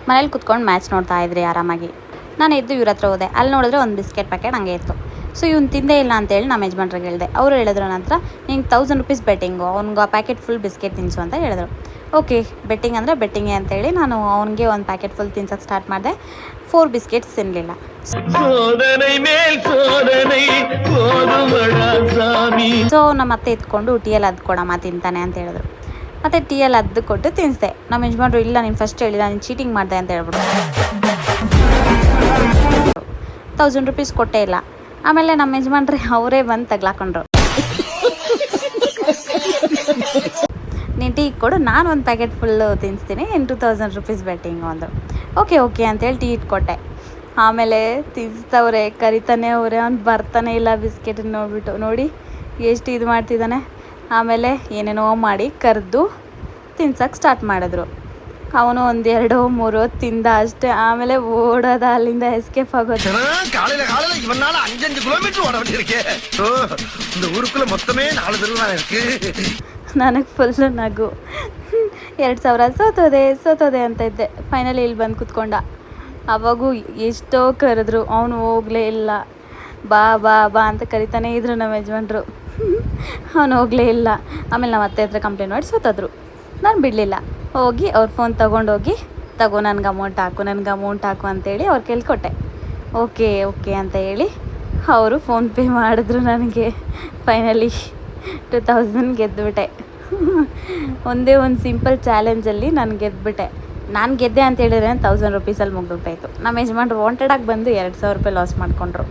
ಮನೇಲಿ ಕುತ್ಕೊಂಡು ಮ್ಯಾಚ್ ನೋಡ್ತಾ ಇದ್ರಿ ಆರಾಮಾಗಿ. ನಾನು ಎದ್ದು ಇವ್ರ ಹತ್ರ ಹೋದೆ. ಅಲ್ಲಿ ನೋಡಿದ್ರೆ ಒಂದು ಬಿಸ್ಕೆಟ್ ಪ್ಯಾಕೆಟ್ ಹಂಗೆ ಇತ್ತು. ಸೊ ಇವ್ನು ತಿಂದೇ ಇಲ್ಲ ಅಂತೇಳಿ ನಮ್ಮ ಯಜಮಾನ್ರಿಗೆ ಹೇಳಿದೆ. ಅವರು ಹೇಳಿದ್ರು ನಂತರ ನಿಂಗೆ 1000 ರೂಪೀಸ್ ಬೆಟ್ಟಿಂಗು, ಅವ್ನಿಗೆ ಆ ಪ್ಯಾಕೆಟ್ ಫುಲ್ ಬಿಸ್ಕೆಟ್ ತಿನ್ನಿಸು ಅಂತ ಹೇಳಿದ್ರು. ಓಕೆ, ಬೆಟ್ಟಿಂಗ್ ಅಂದರೆ ಬೆಟ್ಟಿಂಗೆ ಅಂತೇಳಿ ನಾನು ಅವನಿಗೆ ಒಂದು ಪ್ಯಾಕೆಟ್ ಫುಲ್ ತಿನ್ಸೋಕ್ಕೆ ಸ್ಟಾರ್ಟ್ ಮಾಡಿದೆ. 4 ಬಿಸ್ಕೆಟ್ಸ್ ತಿನ್ನಲಿಲ್ಲ. ಸೊ ನಮ್ಮ ಅತ್ತೆ ಎತ್ಕೊಂಡು ಟೀಯಲ್ಲಿ ಅದ್ದು ಕೊಡಮ್ಮ ತಿಂತಾನೆ ಅಂತ ಹೇಳಿದ್ರು. ಮತ್ತು ಟೀಯಲ್ಲಿ ಅದ್ದು ಕೊಟ್ಟು ತಿನ್ನಿಸ್ದೆ. ನಮ್ಮ ಯಜಮಾನ್ರು ಇಲ್ಲ ನೀನು ಫಸ್ಟ್ ಹೇಳಿಲ್ಲ, ನೀನು ಚೀಟಿಂಗ್ ಮಾಡಿದೆ ಅಂತ ಹೇಳ್ಬಿಟ್ಟು 1000 ರೂಪೀಸ್ ಕೊಟ್ಟೇ ಇಲ್ಲ. ಆಮೇಲೆ ನಮ್ಮ ಯಜಮಾನ್ರಿ ಅವರೇ ಬಂದು ತಗ್ಲಾಕೊಂಡ್ರು. ನೀನು ಟೀ ಕೊಡು, ನಾನು ಒಂದು ಪ್ಯಾಕೆಟ್ ಫುಲ್ಲು ತಿನ್ನಿಸ್ತೀನಿ, 2000 ರೂಪೀಸ್ ಬೆಟ್ಟಿಂಗು ಅಂದರು. ಓಕೆ ಅಂತೇಳಿ ಟೀ ಇಟ್ಕೊಟ್ಟೆ. ಆಮೇಲೆ ತಿನ್ನಿಸ್ತವ್ರೆ, ಕರಿತಾನೆ ಅವರೇ, ಅವ್ನು ಬರ್ತಾನೆ ಇಲ್ಲ ಬಿಸ್ಕೆಟನ್ನು ನೋಡಿಬಿಟ್ಟು. ನೋಡಿ ಎಷ್ಟು ಇದು ಮಾಡ್ತಿದ್ದಾನೆ. ಆಮೇಲೆ ಏನೇನೋ ಮಾಡಿ ಕರೆದು ತಿನ್ಸೋಕ್ಕೆ ಸ್ಟಾರ್ಟ್ ಮಾಡಿದ್ರು. ಅವನು 1 2 3 ತಿಂದ ಅಷ್ಟೇ. ಆಮೇಲೆ ಓಡೋದ ಅಲ್ಲಿಂದ ಎಸ್ಕೇಪ್ ಆಗೋದು. ನನಗೆ ಫುಲ್ಲು ನಗು. 2000 ಸೋತೋದೆ ಅಂತ ಇದ್ದೆ. ಫೈನಲಿ ಇಲ್ಲಿ ಬಂದು ಕುತ್ಕೊಂಡ. ಅವಾಗೂ ಎಷ್ಟೋ ಕರೆದ್ರು, ಅವನು ಹೋಗಲೇ ಇಲ್ಲ. ಬಾ ಬಾ ಬಾ ಅಂತ ಕರಿತಾನೇ ಇದ್ರು ನಮ್ಮ ಯಜಮಾನ್ರು. ಅವನು ಹೋಗಲೇ ಇಲ್ಲ. ಆಮೇಲೆ ನಮ್ಮ ಅತ್ತೆ ಹತ್ರ ಕಂಪ್ಲೇಂಟ್ ಮಾಡಿ ಸೋತೋದ್ರು. ನಾನು ಬಿಡಲಿಲ್ಲ. ಹೋಗಿ ಅವ್ರ ಫೋನ್ ತೊಗೊಂಡೋಗಿ ತಗೋ ನನಗೆ ಅಮೌಂಟ್ ಹಾಕು ಅಂತೇಳಿ ಅವ್ರು ಕೇಳ್ಕೊಟ್ಟೆ. ಓಕೆ ಅಂತ ಹೇಳಿ ಅವರು ಫೋನ್ಪೇ ಮಾಡಿದ್ರು ನನಗೆ. ಫೈನಲಿ 2000 ಗೆದ್ದುಬಿಟ್ಟೆ. ಒಂದೇ ಒಂದು ಸಿಂಪಲ್ ಚಾಲೆಂಜಲ್ಲಿ ನಾನು ಗೆದ್ದುಬಿಟ್ಟೆ. ನಾನು ಗೆದ್ದೆ ಅಂತ ಹೇಳಿದ್ರೆ 1000 ರೂಪೀಸಲ್ಲಿ ಮುಗ್ದೋಗ್ತಾಯಿತ್ತು. ನಮ್ಮ ಯಜಮಾನ್ರು ವಾಂಟೆಡಾಗಿ ಬಂದು 2000 ರೂಪಾಯಿ ಲಾಸ್ ಮಾಡಿಕೊಂಡ್ರು.